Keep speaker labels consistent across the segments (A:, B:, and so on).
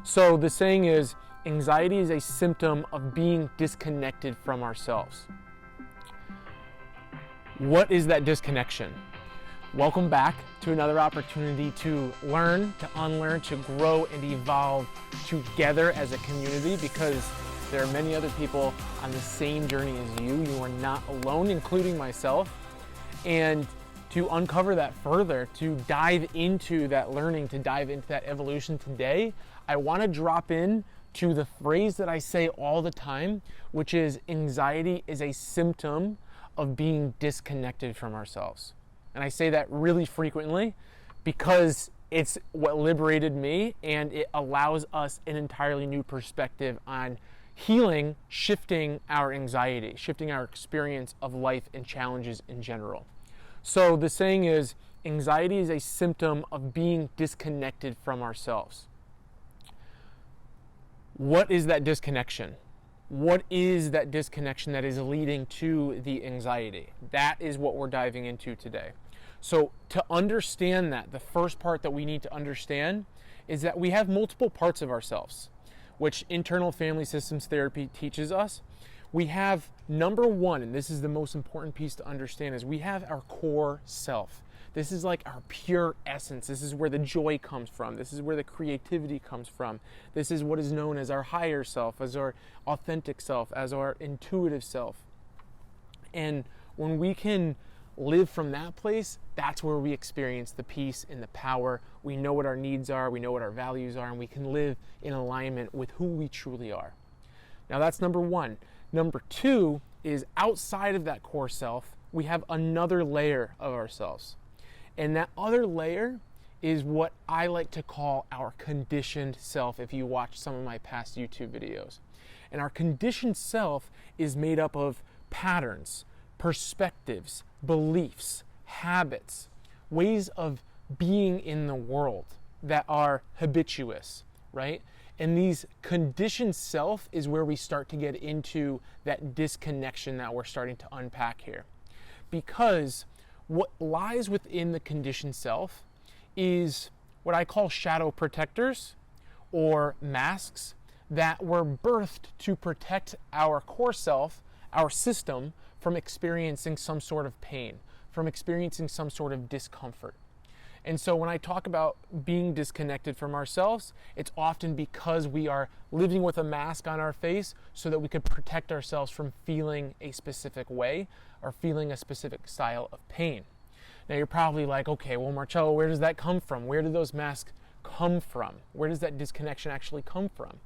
A: So the saying is, anxiety is a symptom of being disconnected from ourselves. What is that disconnection? Welcome back to another opportunity to learn, to unlearn, to grow and evolve together as a community, because there are many other people on the same journey as you. You are not alone, including myself. And to uncover that further, to dive into that learning, to dive into that evolution today, I want to drop in to the phrase that I say all the time, which is anxiety is a symptom of being disconnected from ourselves. And I say that really frequently because it's what liberated me, and it allows us an entirely new perspective on healing, shifting our anxiety, shifting our experience of life and challenges in general. So the saying is, anxiety is a symptom of being disconnected from ourselves. What is that disconnection? What is that disconnection that is leading to the anxiety? That is what we're diving into today. So to understand that, the first part that we need to understand is that we have multiple parts of ourselves, which internal family systems therapy teaches us. We have number one, and this is the most important piece to understand, is we have our core self. This is like our pure essence. This is where the joy comes from. This is where the creativity comes from. This is what is known as our higher self, as our authentic self, as our intuitive self. And when we can live from that place, that's where we experience the peace and the power. We know what our needs are, we know what our values are, and we can live in alignment with who we truly are. Now that's number one. Number two is, outside of that core self, we have another layer of ourselves. And that other layer is what I like to call our conditioned self, if you watch some of my past YouTube videos. And our conditioned self is made up of patterns, perspectives, beliefs, habits, ways of being in the world that are habituous, right? And these conditioned self is where we start to get into that disconnection that we're starting to unpack here. Because what lies within the conditioned self is what I call shadow protectors, or masks, that were birthed to protect our core self, our system, from experiencing some sort of pain, from experiencing some sort of discomfort. And so when I talk about being disconnected from ourselves, it's often because we are living with a mask on our face so that we could protect ourselves from feeling a specific way or feeling a specific style of pain. Now you're probably like, okay, well, Marcello, where does that come from? Where do those masks come from? Where does that disconnection actually come from?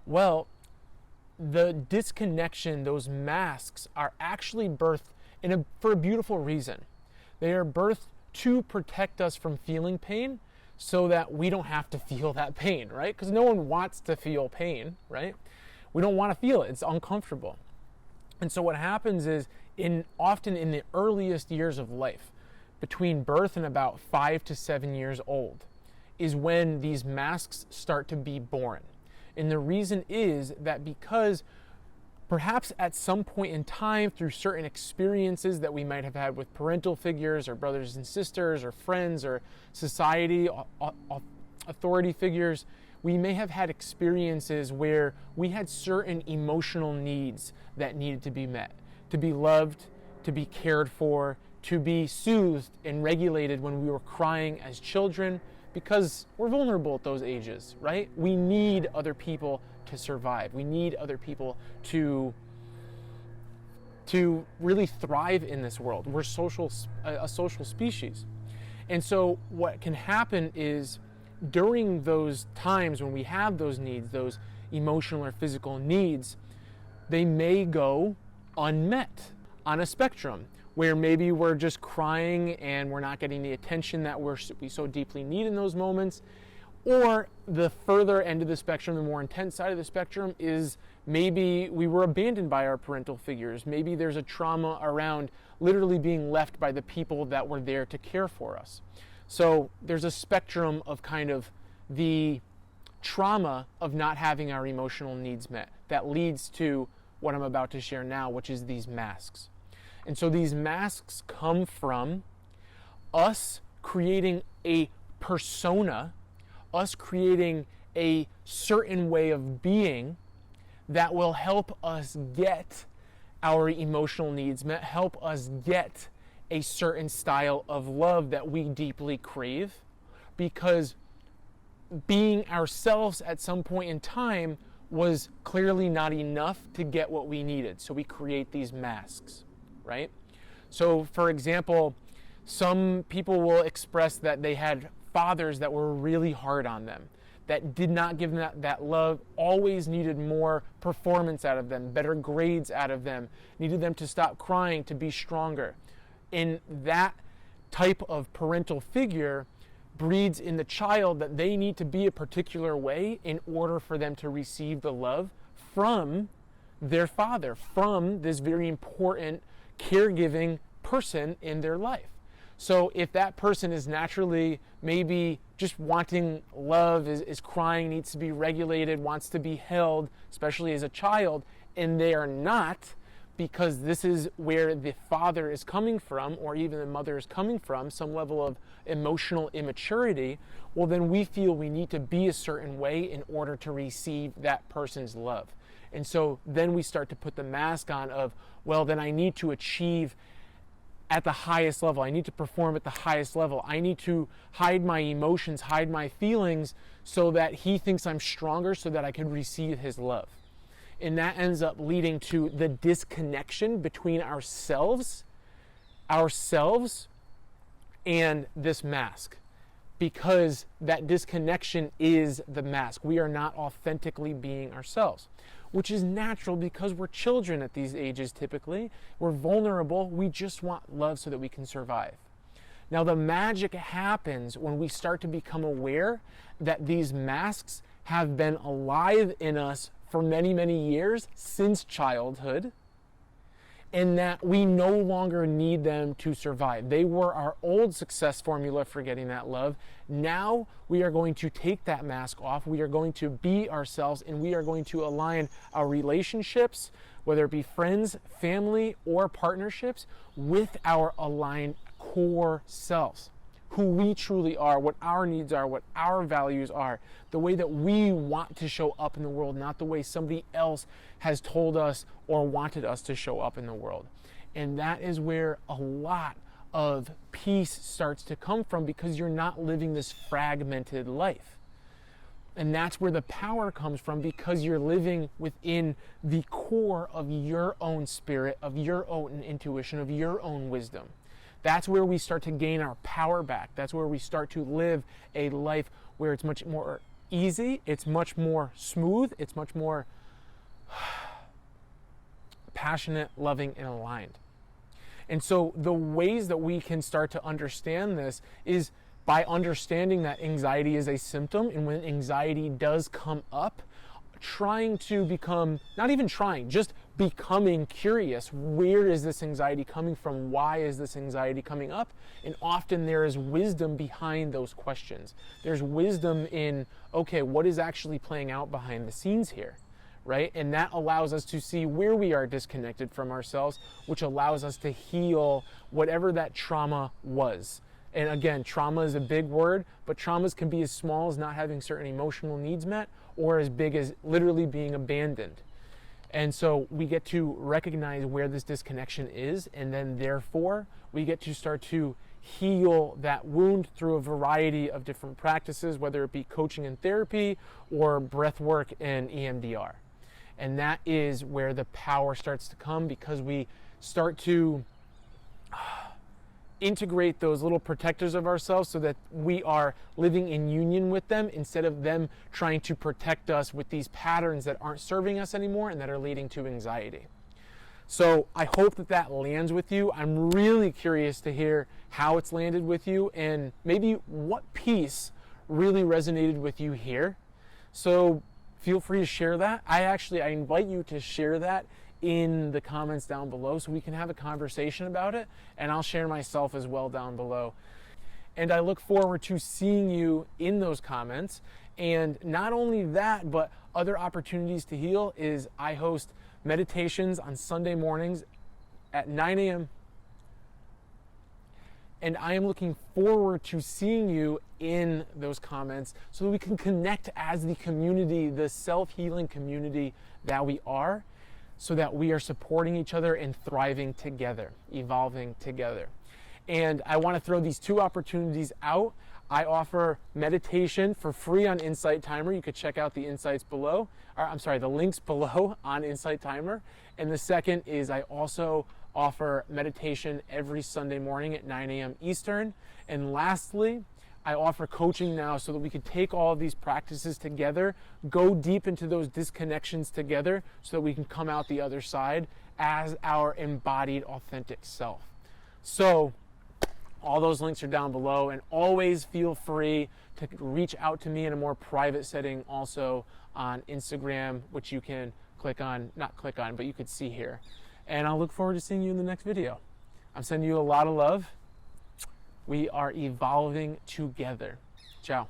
A: Well, the disconnection, those masks, are actually birthed for a beautiful reason. They are birthed to protect us from feeling pain so that we don't have to feel that pain, right? Because no one wants to feel pain, right? We don't want to feel it. It's uncomfortable. And so what happens is, often in the earliest years of life, between birth and about 5 to 7 years old, is when these masks start to be born. And the reason is that because perhaps at some point in time, through certain experiences that we might have had with parental figures or brothers and sisters or friends or society, authority figures, we may have had experiences where we had certain emotional needs that needed to be met, to be loved, to be cared for, to be soothed and regulated when we were crying as children, because we're vulnerable at those ages, right? We need other people to survive. We need other people to really thrive in this world. We're a social species. And so what can happen is, during those times when we have those needs, those emotional or physical needs, they may go unmet on a spectrum, where maybe we're just crying and we're not getting the attention that we so deeply need in those moments. Or the further end of the spectrum, the more intense side of the spectrum, is maybe we were abandoned by our parental figures. Maybe there's a trauma around literally being left by the people that were there to care for us. So there's a spectrum of kind of the trauma of not having our emotional needs met that leads to what I'm about to share now, which is these masks. And so these masks come from us creating a persona, us creating a certain way of being that will help us get our emotional needs met, help us get a certain style of love that we deeply crave, because being ourselves at some point in time was clearly not enough to get what we needed. So we create these masks, right? So for example, some people will express that they had fathers that were really hard on them, that did not give them that love, always needed more performance out of them, better grades out of them, needed them to stop crying, to be stronger. And that type of parental figure breeds in the child that they need to be a particular way in order for them to receive the love from their father, from this very important caregiving person in their life. So if that person is naturally maybe just wanting love, is crying, needs to be regulated, wants to be held, especially as a child, and they are not, because this is where the father is coming from, or even the mother is coming from, some level of emotional immaturity, well, then we feel we need to be a certain way in order to receive that person's love. And so then we start to put the mask on of, well, then I need to achieve at the highest level. I need to perform at the highest level. I need to hide my emotions, hide my feelings, so that he thinks I'm stronger, so that I can receive his love. And that ends up leading to the disconnection between ourselves and this mask, because that disconnection is the mask. We are not authentically being ourselves, which is natural because we're children at these ages typically. We're vulnerable. We just want love so that we can survive. Now, the magic happens when we start to become aware that these masks have been alive in us for many, many years, since childhood, and that we no longer need them to survive. They were our old success formula for getting that love. Now we are going to take that mask off. We are going to be ourselves, and we are going to align our relationships, whether it be friends, family, or partnerships, with our aligned core selves. Who we truly are, what our needs are, what our values are, the way that we want to show up in the world, not the way somebody else has told us or wanted us to show up in the world. And that is where a lot of peace starts to come from, because you're not living this fragmented life. And that's where the power comes from, because you're living within the core of your own spirit, of your own intuition, of your own wisdom. That's where we start to gain our power back. That's where we start to live a life where it's much more easy, it's much more smooth, it's much more passionate, loving, and aligned. And so the ways that we can start to understand this is by understanding that anxiety is a symptom, and when anxiety does come up, trying to become, not even trying, just becoming curious. Where is this anxiety coming from? Why is this anxiety coming up? And often there is wisdom behind those questions. There's wisdom in, okay, what is actually playing out behind the scenes here, right? And that allows us to see where we are disconnected from ourselves, which allows us to heal whatever that trauma was. And again, trauma is a big word, but traumas can be as small as not having certain emotional needs met, or as big as literally being abandoned. And so we get to recognize where this disconnection is, and then therefore we get to start to heal that wound through a variety of different practices, whether it be coaching and therapy or breath work and EMDR. And that is where the power starts to come, because we start to integrate those little protectors of ourselves so that we are living in union with them, instead of them trying to protect us with these patterns that aren't serving us anymore and that are leading to anxiety. So I hope that that lands with you. I'm really curious to hear how it's landed with you, and maybe what piece really resonated with you here. So feel free to share that. I invite you to share that in the comments down below, so we can have a conversation about it, and I'll share myself as well down below. And I look forward to seeing you in those comments. And not only that, but other opportunities to heal is I host meditations on Sunday mornings at 9 a.m. And I am looking forward to seeing you in those comments so that we can connect as the community, the self-healing community that we are, so that we are supporting each other and thriving together, evolving together. And I want to throw these two opportunities out. I offer meditation for free on Insight Timer. You could check out the the links below on Insight Timer. And the second is I also offer meditation every Sunday morning at 9 a.m. Eastern. And lastly, I offer coaching now so that we can take all of these practices together, go deep into those disconnections together so that we can come out the other side as our embodied authentic self. So all those links are down below, and always feel free to reach out to me in a more private setting also on Instagram, which you can but you could see here. And I'll look forward to seeing you in the next video. I'm sending you a lot of love. We are evolving together. Ciao.